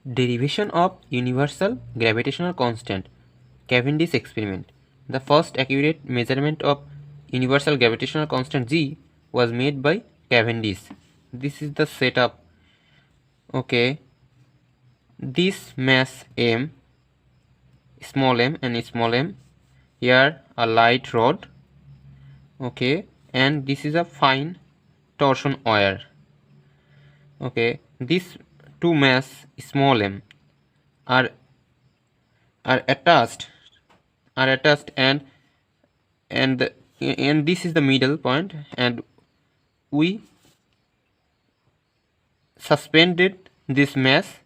Derivation of universal gravitational constant, Cavendish experiment. The first accurate measurement of universal gravitational constant G was made by Cavendish. This is the setup. Okay, this mass m, small m and small m, here a light rod, okay, and this is a fine torsion wire. Okay, these two mass small m are are attached and this is the middle point, and we suspended this mass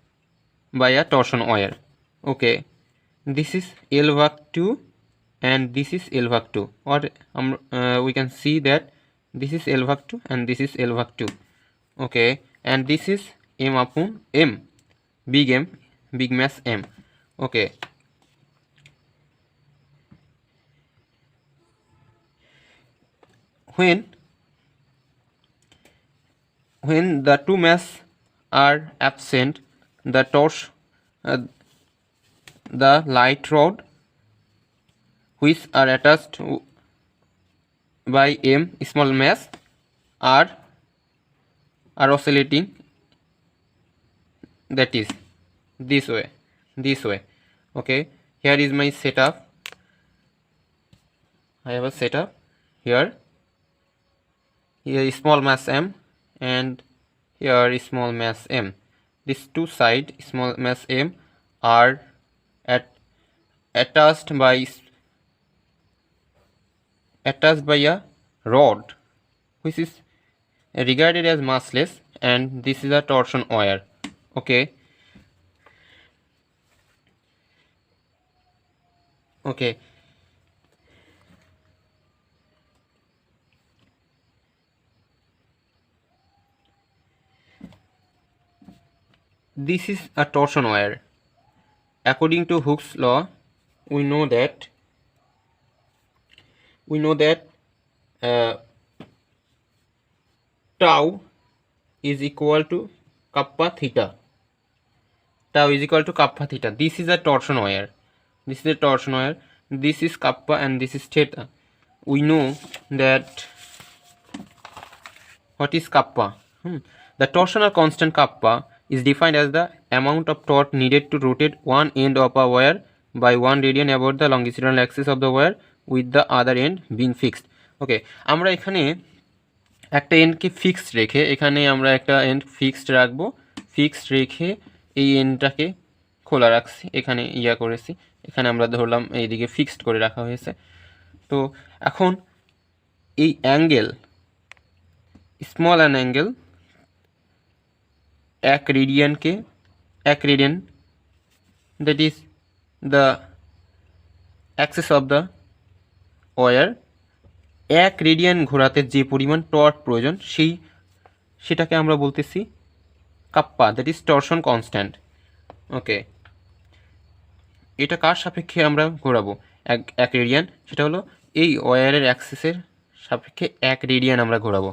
by a torsion wire. Okay, this is L vac 2 and this is L vac 2, or we can see that this is L vac 2 and this is L vac 2. Okay, and this is m upon m, big mass m. Okay, when the two mass are absent, the the light rod which are attached by m small mass are oscillating, that is this way. Okay, here is my setup. I have a setup here is small mass m and here is small mass m. These two sides small mass m are attached by a rod which is regarded as massless, and this is a torsion wire. Okay, this is a torsion wire. According to Hooke's law, we know that tau is equal to kappa theta. This is a torsion wire. This is kappa and this is theta. We know that what is kappa. The torsional constant kappa is defined as the amount of torque needed to rotate one end of a wire by 1 radian about the longitudinal axis of the wire with the other end being fixed. Okay, আমরা এখানে একটা এন্ডকে fixed রেখে এখানে আমরা একটা and fixed রাখবো, fixed রেখে এই এন্ডটাকে খোলা রাখছি, এখানে করেছি, এখানে আমরা ধরলাম এইদিকে ফিক্সড করে রাখা হয়েছে। তো এখন এই angle small an angle 1 radian, that is the axis of the wire, 1 radian ঘোরাতে যে পরিমাণ টর্ক প্রয়োজন সেটাকে আমরা বলতেছি kappa, that is torsion constant. Okay, এটা কার সাপেক্ষে আমরা ঘোরাবো 1 রেডিয়ান, সেটা হলো এই ওয়্যারের অ্যাক্সিসের সাপেক্ষে 1 রেডিয়ান আমরা ঘোরাবো,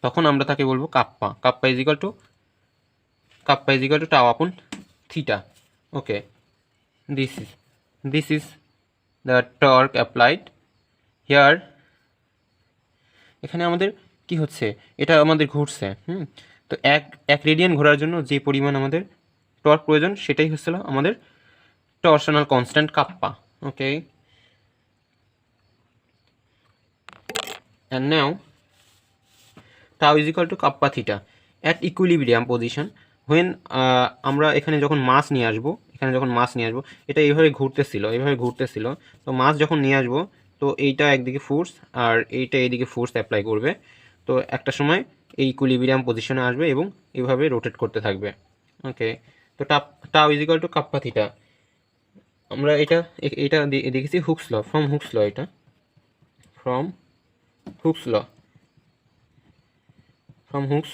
তখন আমরা তাকে বলবো kappa. Kappa is equal to tau upon theta. Okay, this is the torque applied here. এখানে আমাদের কি হচ্ছে, এটা আমাদের ঘুরছে। তো এক রেডিয়ান ঘোরার জন্য যে পরিমাণ আমাদের টর্ক প্রয়োজন সেটাই হচ্ছিল আমাদের torsional constant kappa. Okay, and now tau is equal to kappa theta at equilibrium position when আমরা এখানে যখন মাস নিয়ে আসবো, এটা এইভাবে ঘুরতেছিল, তো মাস যখন নিয়ে আসবো তো এইটা একদিকে ফোর্স আর এইটা এইদিকে ফোর্স অ্যাপ্লাই করবে, তো একটা সময় এই ইকুইলিব্রিয়াম পজিশনে আসবে এবং এইভাবে রোটেট করতে থাকবে। ওকে, তো tau is equal to kappa theta. আমরা এটা দেখেছি Hooke's law, from Hooke's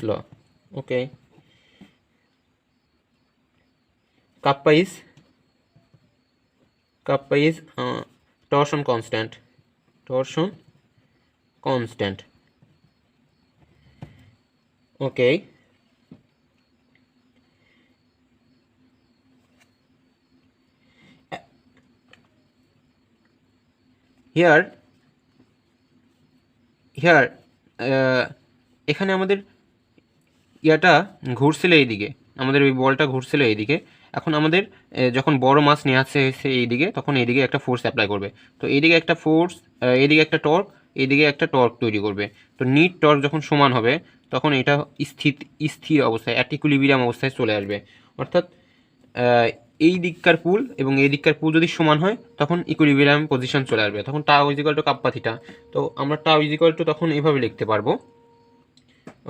law. Okay, kappa is torsion constant. Okay, here here এখানে আমাদের ইয়াটা ঘুরছিল এইদিকে, আমাদের ওই বলটা ঘুরছিল এইদিকে। এখন আমাদের যখন বড় মাছ নিয়ে আসছে এইদিকে, তখন এইদিকে একটা ফোর্স অ্যাপ্লাই করবে। তো এইদিকে একটা ফোর্স, এইদিকে একটা টর্ক, এইদিকে একটা টর্ক তৈরি করবে। তো নিট টর্ক যখন সমান হবে তখন এটা স্থির অবস্থায়, অ্যাট ইকুইলিব্রিয়াম অবস্থায় চলে আসবে। অর্থাৎ এই দিককার পুল এবং এই দিককার পুল যদি সমান হয় তখন ইকুইলিব্রিয়াম পজিশন চলে আসবে, তখন টাও is equal to kappa theta. তো আমরা টাও ইজ ইকুয়াল টু তখন এইভাবে লিখতে পারবো,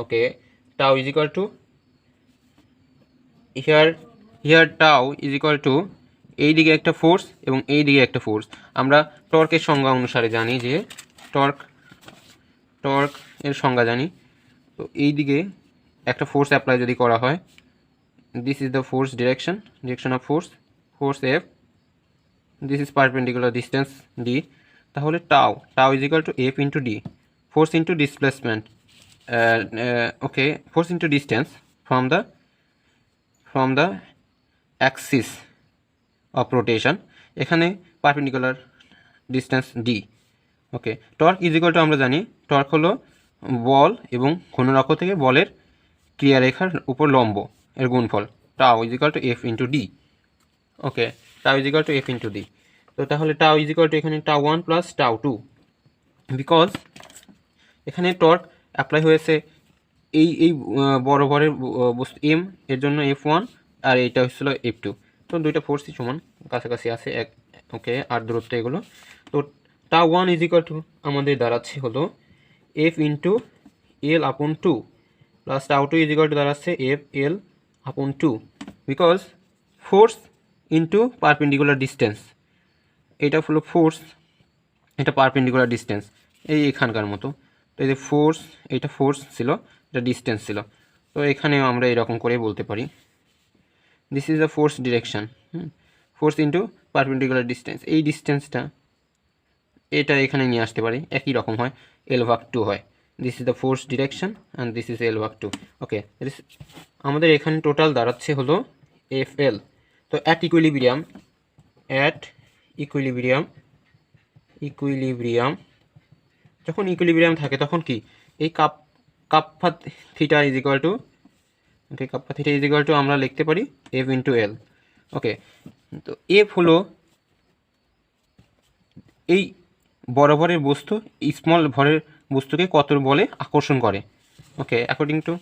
okay, tau is equal to here tau is equal to এই দিকে একটা ফোর্স এবং এই দিকে একটা ফোর্স। আমরা টর্কের সংজ্ঞা অনুসারে জানি যে টর্ক এর সংজ্ঞা জানি। তো এই দিকে একটা ফোর্স অ্যাপ্লাই যদি করা হয়, this is the force direction of force F, this is perpendicular distance d. তাহলে tau is equal to F into d, force into displacement, okay, force into distance from the axis of rotation, এখানে perpendicular distance d. Okay, torque is equal to আমরা জানি torque হলো বল এবং ঘূর্ণন থেকে বলের ক্রিয়ারেখার উপর লম্ব এর গুণফল। টাও is equal to F into D. Okay, tau is equal to F into D. তো তাহলে টাও ইজ ইকুয়াল টু এখানে টাও 1 প্লাস টাও 2, বিকজ এখানে টর্ক অ্যাপ্লাই হয়েছে এই বড় ভরের বস্তু এম এর জন্য F1 আর এইটা হচ্ছিল F2। তো দুইটা ফোর্সই সমান, কাছাকাছি আছে এক, ওকে, আর দূরত্ব এগুলো। তো টাও 1 ইজ ইকুয়াল টু আমাদের দাঁড়াচ্ছে হলো F ইন্টু L আপন 2 প্লাস টাও 2 ইজ ইকুয়াল টু দাঁড়াচ্ছে F L আপন 2, because force into perpendicular distance, এটা হলো ফোর্স, এটা পারপেন্ডিকুলার ডিস্টেন্স এই এখানকার মতো। তো এই যে ফোর্স, এটা ফোর্স ছিল, এটা ডিস্টেন্স ছিল। তো এখানেও আমরা এরকম করে বলতে পারি this is the force direction, force into perpendicular distance, এই ডিস্টেন্সটা এটা এখানে নিয়ে আসতে পারি, একই রকম হয়, L/2 হয়। This is the force direction and this is L/2। ওকে, আমাদের এখানে টোটাল দাঁড়াচ্ছে হলো FL। তো অ্যাট ইকুইলিব্রিয়াম যখন ইকুইলিব্রিয়াম থাকে তখন কি এই kappa theta is equal two, okay, kappa theta is equal to আমরা লিখতে পারি F ইন্টু L। ওকে, তো F হলো এই বড় ভরের বস্তু স্মল ভরের বস্তুকে কত বলে আকর্ষণ করে। Okay, according to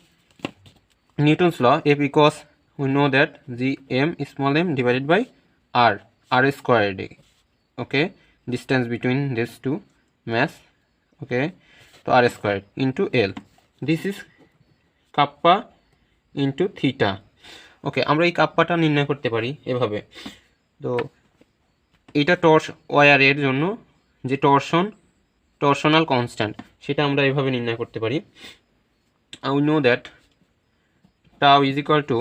Newton's law, F equals we know that gm small m divided by r squared. Okay, distance between this two mass, okay, তো r square into L, this is kappa into theta. Okay, আমরা এই কাপ্পাটা নির্ণয় করতে পারি এভাবে। তো এইটা ওয়ারের জন্য যে টর্শনাল কনস্ট্যান্ট সেটা আমরা এভাবে নির্ণয় করতে পারি। উই নো দ্যাট টাও is equal two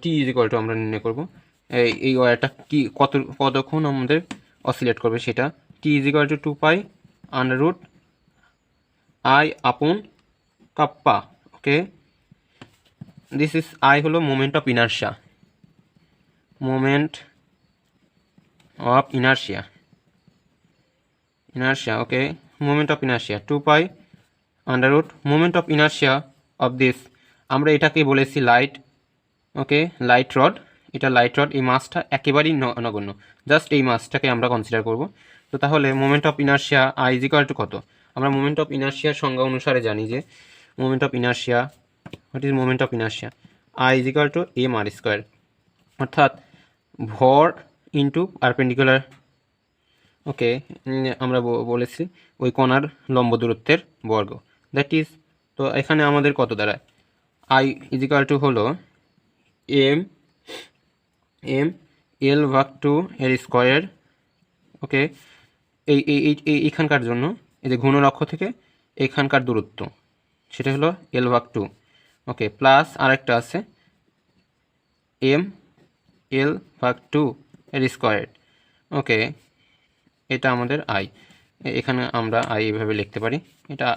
T is equal to আমরা নির্ণয় করব এই ওয়ারটা কি কতক্ষণ আমাদের অসিলেট করবে সেটা। T is equal to 2 pi underroot I upon kappa. Okay, this is I হলো moment of inertia, okay, moment of inertia 2 pi underroot moment of inertia of this, আমরা এটাকে বলেছি লাইট। ওকে, লাইট রড, এটা light rod, এই মাসটা একেবারেই নগণ্য, just এই মাসটাকে আমরা কনসিডার করব। তো তাহলে moment of inertia I is equal to কত, আমরা মোমেন্ট অফ ইনার্শিয়ার সংজ্ঞা অনুসারে জানি যে moment of inertia, what is moment of inertia, I is equal to M R square, অর্থাৎ ভর ইন্টু পারপেন্ডিকুলার। ওকে, আমরা বলেছি ওই কণার লম্ব দূরত্বের বর্গ, দ্যাট ইজ, তো এখানে আমাদের কত দাঁড়ায়, আই ইজ ইকুয়াল টু হলো এম L/2 এর স্কোয়ার। ওকে, এইখানকার জন্য এই যে ঘূর্ণন অক্ষ থেকে এইখানকার দূরত্ব সেটা হলো L/2। ওকে, প্লাস আরেকটা আছে L/2 এর স্কোয়ার। ওকে, এটা আমাদের আই, এখানে আমরা আই এভাবে লিখতে পারি, এটা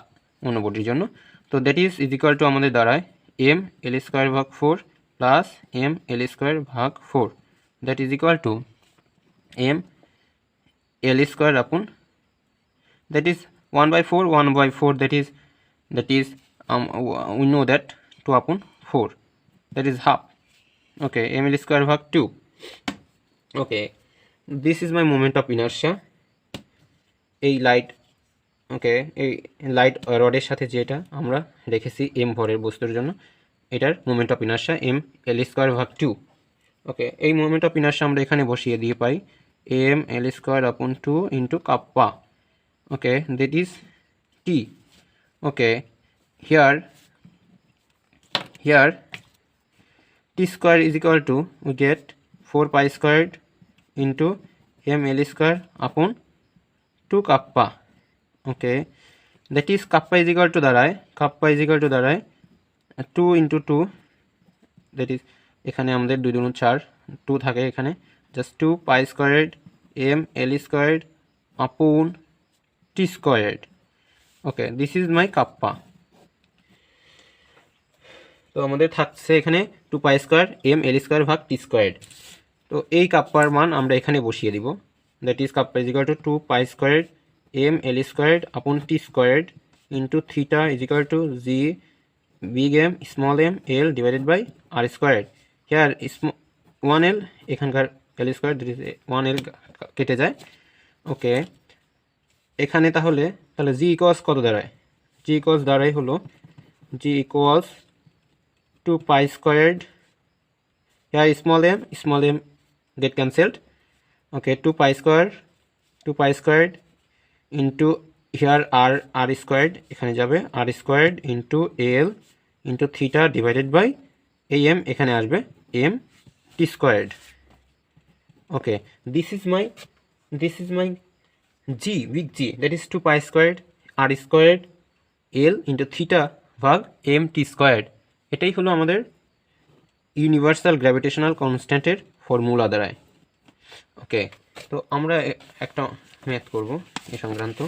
অন্য বডির জন্য। তো দ্যাট ইজ ইকুয়াল টু আমাদের দাঁড়ায় M/L² plus M/L² 4, that is equal two L square upon, that is 1/4, 1/4, that is we know that 2 upon 4, that is half. Okay, ml square ভাগ 2. Okay, this is my moment of inertia. এই light, ওকে, এই light রডের সাথে যেটা আমরা রেখেছি M ভরের বস্তুর জন্য, এটার moment of inertia M L square ভাগ 2. ওকে, এই মোমেন্ট অফ ইনার্শিয়া আমরা এখানে বসিয়ে দিয়ে পাই এম এল স্কোয়ার আপন 2 into kappa. Okay, that is T. Okay, here t square is equal to, we get 4 pi squared into m l square upon 2 kappa. Okay, that is kappa is equal to দাঁড়ায় 2 into 2, that is এখানে আমাদের 2 2 4, 2 থাকে এখানে, just 2 pi squared m l squared upon t squared. Okay, this is my kappa. তো আমাদের থাকছে এখানে 2 pi square M L square ভাগ টি স্কোয়ার্ড. তো এই কাপ্পার মান আমরা এখানে বসিয়ে দিব, that is kappa is equal to 2 pi square M L squared upon T squared into theta is equal to G big M small m L divided by R squared. Here 1 L, এখানকার L square, that is 1 L কেটে যায়. ওকে, এখানে তাহলে জি equals কত দাঁড়ায়? জি equals দাঁড়ায় হলো জি equals 2 pi squared, here small m get cancelled. Okay, 2 pi squared into here r squared এখানে যাবে, r squared into l into theta divided by am এখানে আসবে m t squared. Okay, this is my g, big G, that is 2 pi squared r squared l into theta ভাগ m t squared. এটাই হলো আমাদের universal gravitational কনস্ট্যান্টের formula দ্বারায়. ওকে, তো আমরা একটা ম্যাথ করব এই সংক্রান্ত.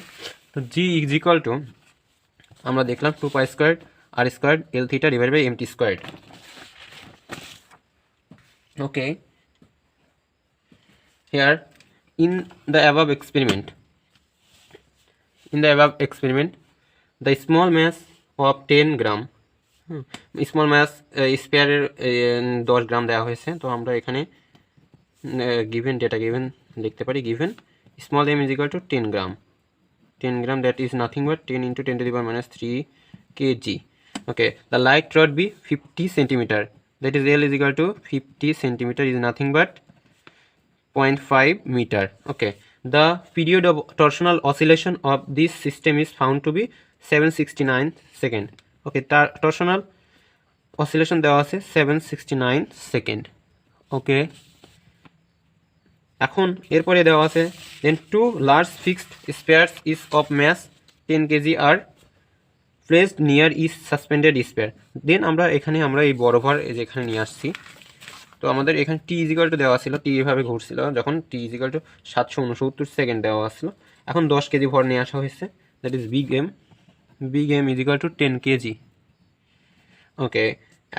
তো জি ইজ ইকুয়াল টু, আমরা দেখলাম 2 pi squared R squared L theta divide by M T squared. Okay, here in the above experiment, the small mass of 10 gram, small mass স্পেয়ারের 10 গ্রাম দেওয়া হয়েছে. তো আমরা এখানে গিভেন ডেটা লিখতে পারি, given small m is equal to 10 gram, that is nothing but 10 into 10 to the power minus 3 kg. Okay, the light rod be 50 centimeter, that is L is equal to 50 centimeter is nothing but 0.5 meter. Okay, the period of torsional oscillation of this system is found to be 769 second. ওকে, তার টর্শনাল oscillation দেওয়া আছে 769 second. ওকে, এখন এরপরে দেওয়া আছে then 2 large fixed spheres is of mass 10 kg are placed near is suspended sphere. Then আমরা এই বড় ভর যেখানে নিয়ে আসছি. তো আমাদের এখানে টি ইজ ইকুয়াল টু দেওয়া ছিল, টি এভাবে ঘুরছিল যখন T is equal to 769 second দেওয়া আসছিল. এখন 10 কেজি ভর নিয়ে আসা হয়েছে, that is big M is equal to 10 kg. Okay,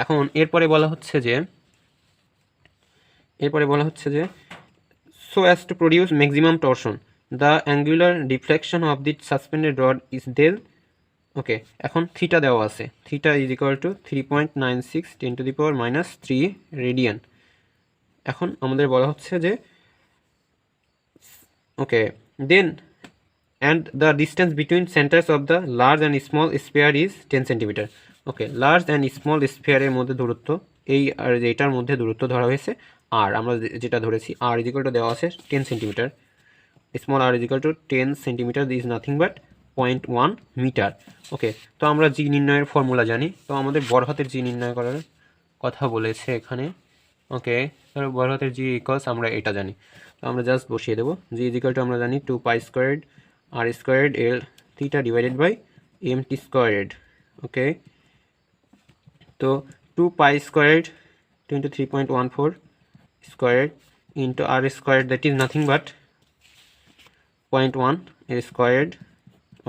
এখন এরপরে বলা হচ্ছে যে so as to produce maximum torsion the angular deflection of the suspended rod is del. ওকে, এখন থিটা দেওয়া আছে, theta is equal two 3.96 10 to the power minus 3 radian. এখন আমাদের বলা হচ্ছে যে ওকে, দেন and the distance between centers of the large and small sphere is 10 centimeter. ওকে, large and small স্ফিয়ারের মধ্যে দূরত্ব, এই আর এইটার মধ্যে দূরত্ব ধরা হয়েছে আর, আমরা যেটা ধরেছি আর ইজ ইকুয়াল টু দেওয়া আছে 10 centimeter, small R is equal to 10 centimeter, this nothing but 0.1 meter. Okay, তো আমরা জি নির্ণয়ের ফর্মুলা জানি, তো আমাদের বড় হাতের জি নির্ণয় করার কথা বলেছে এখানে. ওকে, তাহলে বড় হাতের জি ইকুয়ালস আমরা এটা জানি, তো আমরা জাস্ট বসিয়ে দেবো. জি ইজ ইকুয়াল টু আমরা জানি 2 pi squared R squared L theta divided by M T squared. Okay, তো 2 pi squared into 3.14 squared into r squared, that is nothing but 0.1 squared.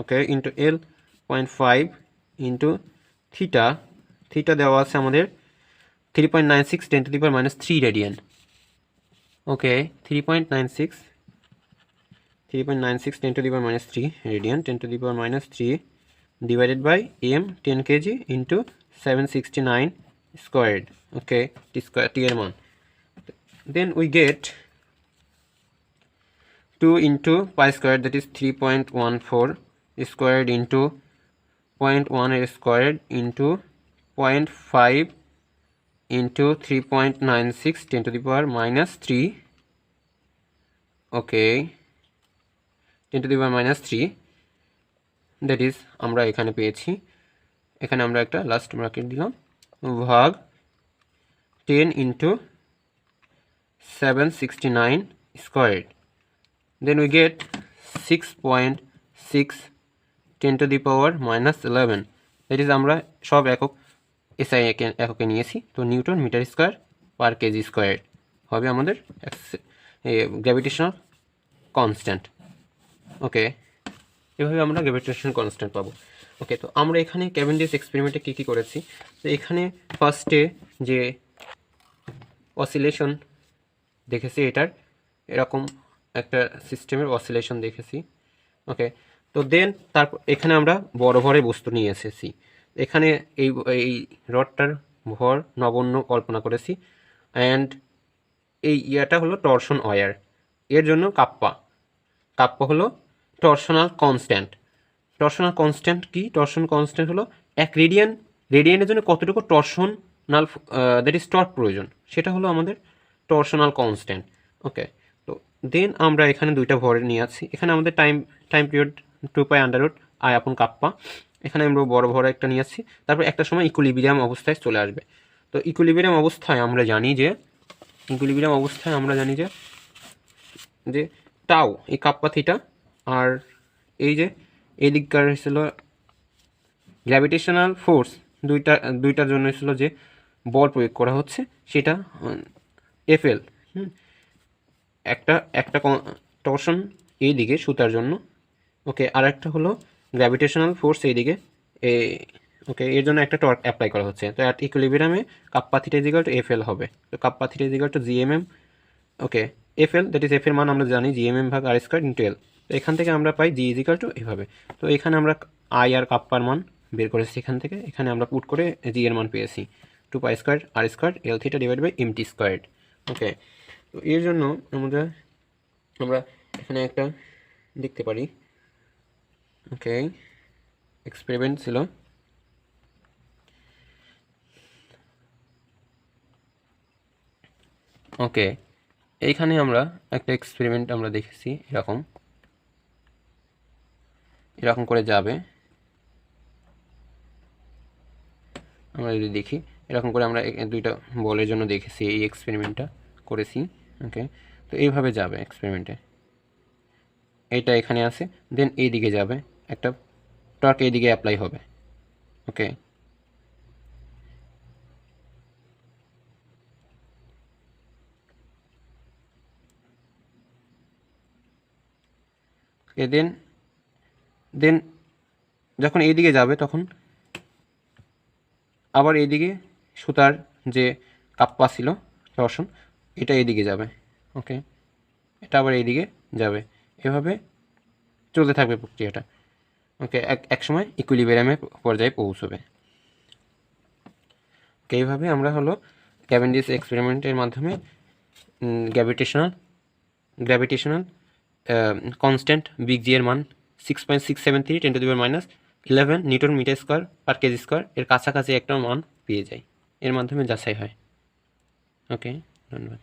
Okay, into L 0.5 into theta দেওয়া আছে আমাদের 3.96 10 to the power minus 3 radian. Okay, 3.96 3.96 10 to the power minus 3 radian 10 to the power minus 3 divided by m 10 kg into 769 squared. Okay, t square t এর মান, then we get 2 into pi squared, that is 3.14 squared into 0.1 squared into 0.5 into 3.96 10 to the power minus 3. Okay, 10 to the power minus 3, that is আমরা এখানে পেয়েছি, এখানে আমরা একটা last bracket দিলাম, ভাগ 10 into 769 squared, then we get 6.6 10 to the power minus 11, that is আমরা সব একক এসআই এককে নিয়েছি, তো newton metre square per KG square হবে আমাদের গ্র্যাভিটেশনাল কনস্ট্যান্ট। ওকে, এভাবে আমরা গ্র্যাভিটেশনাল কনস্ট্যান্ট পাবো। ওকে, তো আমরা এখানে ক্যাভেন্ডিশ এক্সপেরিমেন্টে কী কী করেছি, তো এখানে ফার্স্টে যে অসিলেশন দেখেছি, এটার এরকম একটা সিস্টেমের অসিলেশন দেখেছি। ওকে, তো দেন তারপর এখানে আমরা বড় ভরে বস্তু নিয়ে এসেছি, এখানে এই রডটার ভর নগণ্য কল্পনা করেছি, অ্যান্ড এই ইয়াটা হলো টরশন ওয়্যার, এর জন্য কাপ্পা হলো টরশনাল কনস্ট্যান্ট। টরশনাল কনস্ট্যান্ট কি? টরশন কনস্ট্যান্ট হলো এক রেডিয়ানের জন্য কতটুকু টরশনাল দ্যাট ইজ টর্ক প্রয়োজন, সেটা হলো আমাদের টরশনাল কনস্ট্যান্ট। ওকে, তো দেন আমরা এখানে দুইটা ভরের নিয়ে আছি, এখানে আমাদের টাইম পিরিয়ড 2π√i আপন কাপ্পা, এখানে আমরা বড় ভর একটা নিয়ে আসছি, তারপর একটা সময় ইকুইলিব্রিয়াম অবস্থায় চলে আসবে। তো ইকুইলিব্রিয়াম অবস্থায় আমরা জানি যে টাউ এই কাপ্পা থিটা, আর এই যে এই দিককার ছিল গ্র্যাভিটেশনাল ফোর্স, দুইটার জন্য ছিল যে বল প্রয়োগ করা হচ্ছে সেটা এফএল। একটা টর্শন এই দিকে সুতার জন্য, ওকে, আর একটা হলো গ্র্যাভিটেশনাল ফোর্স এই দিকে, ওকে, এর জন্য একটা টর্ক অ্যাপ্লাই করা হচ্ছে। তো অ্যাট ইকুইলিব্রিয়ামে kappa theta is equal to FL হবে, তো kappa theta is equal to GMM. Okay, FL that is এফের মান আমরা জানি জিএমএম ভাগ আর স্কোয়ার ইন্টু এল, তো এখান থেকে আমরা পাই জি ইজিক্যাল টু এভাবে। তো এখানে আমরা আই আর কাপ্পার মান বের করেছি, এখান থেকে এখানে আমরা পুট করে জি এর মান পেয়েছি 2π² r² L theta divide by mt squared. Okay, তো এর জন্য আমরা এখানে একটা দেখতে পারি। ওকে, এক্সপেরিমেন্ট ছিল, ওকে, এইখানে আমরা একটা এক্সপেরিমেন্ট আমরা দেখেছি, এরকম করে যাবে। আমরা যদি দেখি এরকম করে আমরা দুইটা বলের জন্য দেখেছি, এই এক্সপেরিমেন্টটা করেছি। ওকে, তো এইভাবে যাবে এক্সপেরিমেন্টে, এইটা এখানে আছে, দেন এই দিকে যাবে, একটা টর্ক এই দিকে অ্যাপ্লাই হবে। ওকে, দেন যখন এই দিকে যাবে তখন আবার এইদিকে সুতার যে কাপ্পা ছিল টর্শন, এটা এইদিকে যাবে। ওকে, এটা আবার এইদিকে যাবে, এভাবে চলতে থাকবে প্রক্রিয়াটা। ওকে, এক সময় ইকুইলিব্রিয়ামের পর্যায়ে পৌঁছবে। ওকে, এইভাবে আমরা হলো ক্যাভেন্ডিশ এক্সপেরিমেন্টের মাধ্যমে গ্র্যাভিটেশনাল কনস্ট্যান্ট বিগ জি এর মান 6.673 10 to the power minus 11 newton metre square per KG square এর কাছাকাছি একটা মান পেয়ে যায়, এর মাধ্যমে যাচাই হয়। ওকে, ধন্যবাদ।